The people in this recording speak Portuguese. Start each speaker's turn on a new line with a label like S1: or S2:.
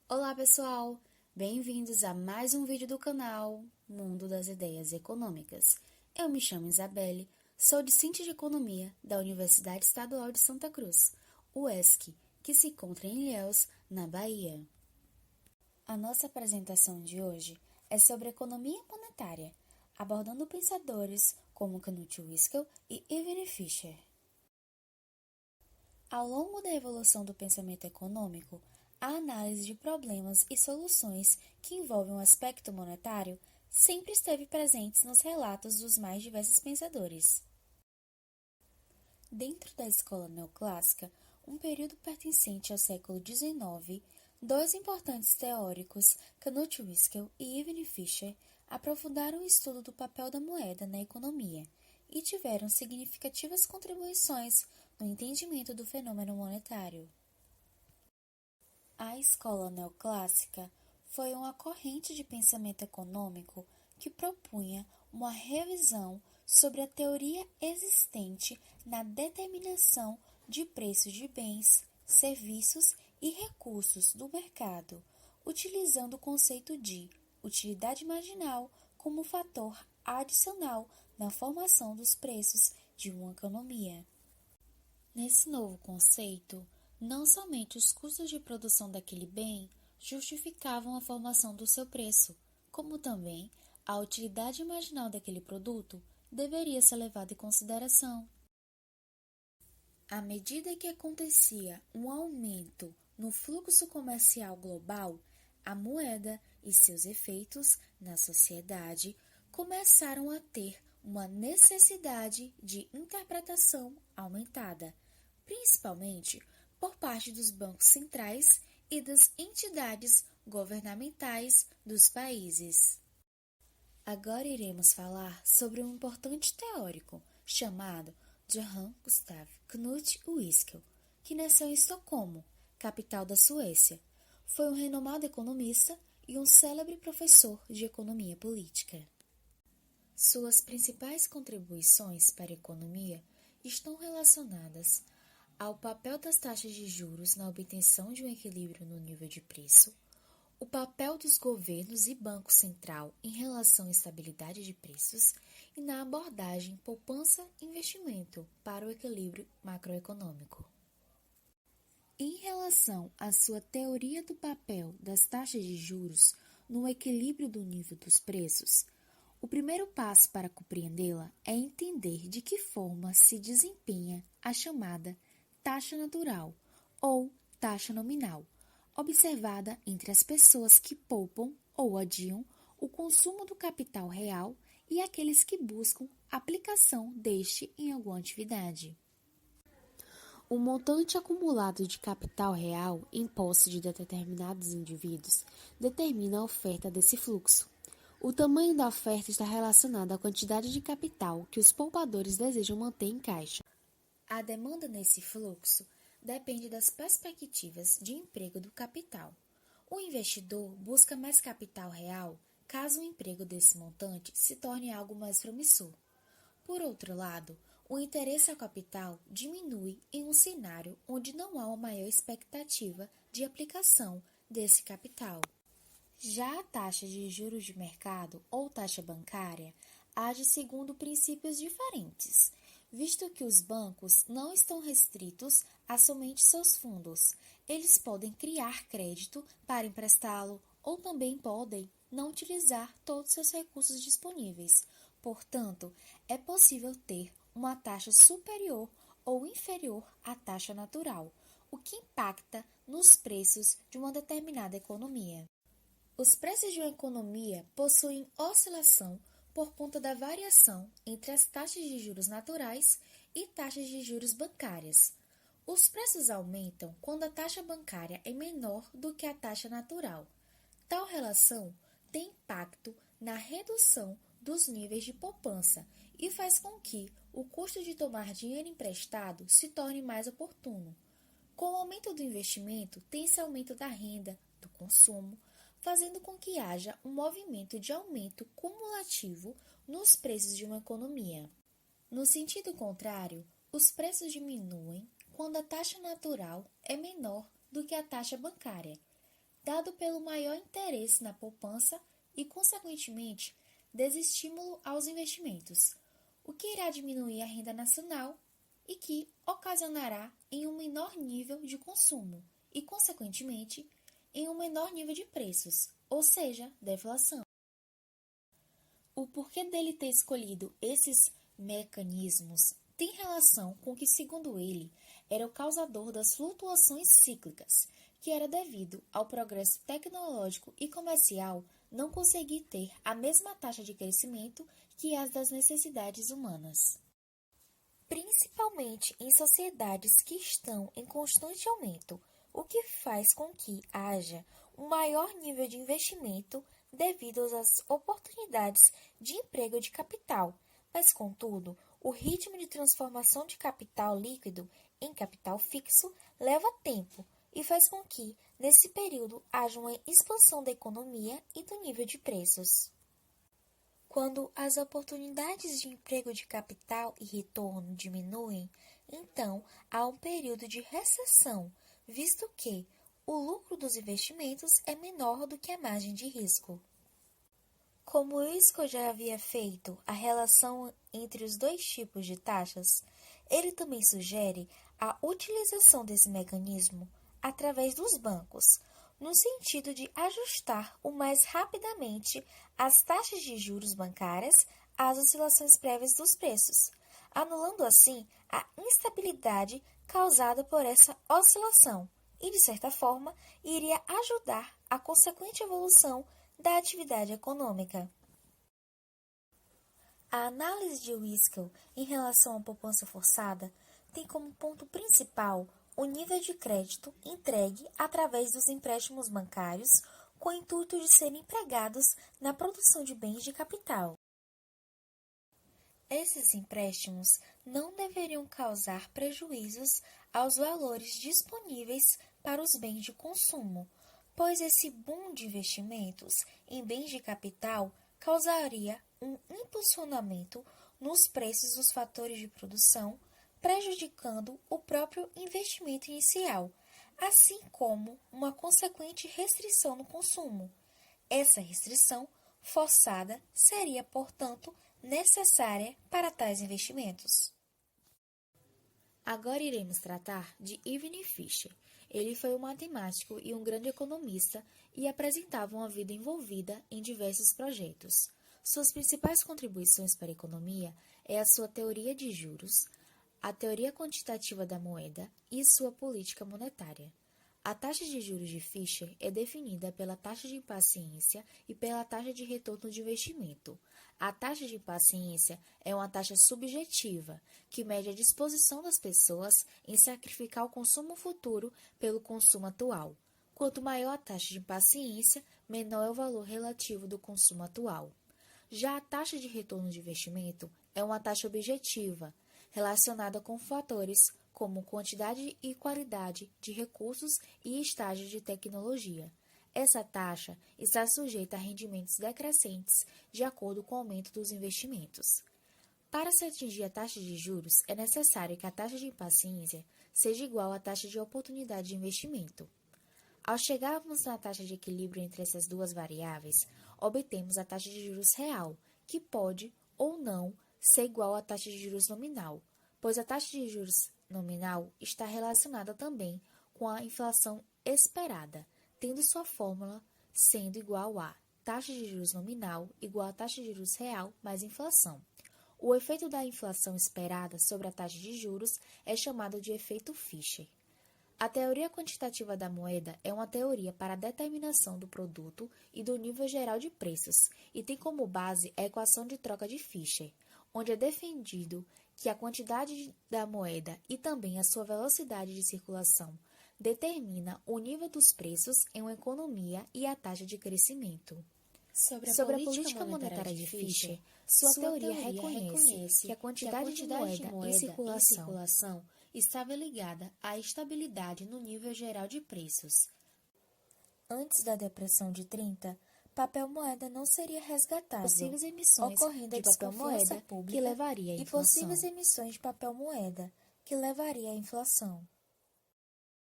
S1: Olá, pessoal! Bem-vindos a mais um vídeo do canal Mundo das Ideias Econômicas. Eu me chamo Isabelle, sou discente de Economia da Universidade Estadual de Santa Cruz, UESC, que se encontra em Ilhéus, na Bahia. A nossa apresentação de hoje é sobre economia monetária, abordando pensadores como Knut Wicksell e Irving Fisher. Ao longo da evolução do pensamento econômico, a análise de problemas e soluções que envolvem o aspecto monetário sempre esteve presente nos relatos dos mais diversos pensadores. Dentro da escola neoclássica, um período pertencente ao século XIX, dois importantes teóricos, Knut Wicksell e Irving Fisher, aprofundaram o estudo do papel da moeda na economia e tiveram significativas contribuições no entendimento do fenômeno monetário. A escola neoclássica foi uma corrente de pensamento econômico que propunha uma revisão sobre a teoria existente na determinação de preços de bens, serviços e recursos do mercado, utilizando o conceito de utilidade marginal como fator adicional na formação dos preços de uma economia. Nesse novo conceito, não somente os custos de produção daquele bem justificavam a formação do seu preço, como também a utilidade marginal daquele produto deveria ser levada em consideração. À medida que acontecia um aumento no fluxo comercial global, a moeda e seus efeitos na sociedade começaram a ter uma necessidade de interpretação aumentada, principalmente por parte dos bancos centrais e das entidades governamentais dos países. Agora iremos falar sobre um importante teórico chamado Johann Gustav Knut Wicksell, que nasceu em Estocolmo, capital da Suécia. Foi um renomado economista e um célebre professor de economia política. Suas principais contribuições para a economia estão relacionadas ao papel das taxas de juros na obtenção de um equilíbrio no nível de preço, o papel dos governos e Banco Central em relação à estabilidade de preços e na abordagem poupança-investimento para o equilíbrio macroeconômico. Em relação à sua teoria do papel das taxas de juros no equilíbrio do nível dos preços, o primeiro passo para compreendê-la é entender de que forma se desempenha a chamada taxa natural ou taxa nominal, observada entre as pessoas que poupam ou adiam o consumo do capital real e aqueles que buscam aplicação deste em alguma atividade. O montante acumulado de capital real em posse de determinados indivíduos determina a oferta desse fluxo. O tamanho da oferta está relacionado à quantidade de capital que os poupadores desejam manter em caixa. A demanda nesse fluxo depende das perspectivas de emprego do capital. O investidor busca mais capital real caso o emprego desse montante se torne algo mais promissor. Por outro lado, o interesse ao capital diminui em um cenário onde não há uma maior expectativa de aplicação desse capital. Já a taxa de juros de mercado ou taxa bancária age segundo princípios diferentes, visto que os bancos não estão restritos a somente seus fundos. Eles podem criar crédito para emprestá-lo ou também podem não utilizar todos seus recursos disponíveis. Portanto, é possível ter uma taxa superior ou inferior à taxa natural, o que impacta nos preços de uma determinada economia. Os preços de uma economia possuem oscilação por conta da variação entre as taxas de juros naturais e taxas de juros bancárias. Os preços aumentam quando a taxa bancária é menor do que a taxa natural. Tal relação tem impacto na redução dos níveis de poupança e faz com que o custo de tomar dinheiro emprestado se torne mais oportuno. Com o aumento do investimento, tem-se aumento da renda, do consumo, fazendo com que haja um movimento de aumento cumulativo nos preços de uma economia. No sentido contrário, os preços diminuem quando a taxa natural é menor do que a taxa bancária. dado pelo maior interesse na poupança e, consequentemente, desestímulo aos investimentos, o que irá diminuir a renda nacional e que ocasionará em um menor nível de consumo e, consequentemente, em um menor nível de preços, ou seja, deflação. O porquê dele ter escolhido esses mecanismos tem relação com que, segundo ele, era o causador das flutuações cíclicas, que era devido ao progresso tecnológico e comercial não conseguir ter a mesma taxa de crescimento que as das necessidades humanas. Principalmente em sociedades que estão em constante aumento, o que faz com que haja um maior nível de investimento devido às oportunidades de emprego de capital, mas, contudo, o ritmo de transformação de capital líquido em capital fixo leva tempo e faz com que, nesse período, haja uma expansão da economia e do nível de preços. Quando as oportunidades de emprego de capital e retorno diminuem, então há um período de recessão, visto que o lucro dos investimentos é menor do que a margem de risco. Como o Isco já havia feito a relação entre os dois tipos de taxas, ele também sugere a utilização desse mecanismo através dos bancos, no sentido de ajustar o mais rapidamente as taxas de juros bancárias às oscilações prévias dos preços, anulando assim a instabilidade causada por essa oscilação e, de certa forma, iria ajudar a consequente evolução da atividade econômica. A análise de Wiskel em relação à poupança forçada tem como ponto principal o nível de crédito entregue através dos empréstimos bancários com o intuito de serem empregados na produção de bens de capital. Esses empréstimos não deveriam causar prejuízos aos valores disponíveis para os bens de consumo, pois esse boom de investimentos em bens de capital causaria um impulsionamento nos preços dos fatores de produção, prejudicando o próprio investimento inicial, assim como uma consequente restrição no consumo. Essa restrição forçada seria, portanto, necessária para tais investimentos. Agora iremos tratar de Ivan Fisher. Ele foi um matemático e um grande economista e apresentava uma vida envolvida em diversos projetos. Suas principais contribuições para a economia é a sua teoria de juros, a teoria quantitativa da moeda e sua política monetária. A taxa de juros de Fisher é definida pela taxa de impaciência e pela taxa de retorno de investimento. A taxa de impaciência é uma taxa subjetiva, que mede a disposição das pessoas em sacrificar o consumo futuro pelo consumo atual. Quanto maior a taxa de impaciência, menor é o valor relativo do consumo atual. Já a taxa de retorno de investimento é uma taxa objetiva, relacionada com fatores como quantidade e qualidade de recursos e estágio de tecnologia. Essa taxa está sujeita a rendimentos decrescentes de acordo com o aumento dos investimentos. Para se atingir a taxa de juros, é necessário que a taxa de impaciência seja igual à taxa de oportunidade de investimento. Ao chegarmos na taxa de equilíbrio entre essas duas variáveis, obtemos a taxa de juros real, que pode ou não ser igual à taxa de juros nominal, pois a taxa de juros nominal está relacionada também com a inflação esperada, tendo sua fórmula sendo igual a taxa de juros nominal igual a taxa de juros real mais inflação. O efeito da inflação esperada sobre a taxa de juros é chamado de efeito Fisher. A teoria quantitativa da moeda é uma teoria para a determinação do produto e do nível geral de preços e tem como base a equação de troca de Fisher, onde é defendido que a quantidade da moeda e também a sua velocidade de circulação determina o nível dos preços em uma economia e a taxa de crescimento. Sobre a política monetária de Fisher, sua teoria reconhece que a quantidade de moeda em circulação estava ligada à estabilidade no nível geral de preços. Antes da Depressão de 30, papel moeda não seria resgatável, possíveis emissões de papel moeda que levaria à inflação. E possíveis emissões de papel moeda que levaria à inflação.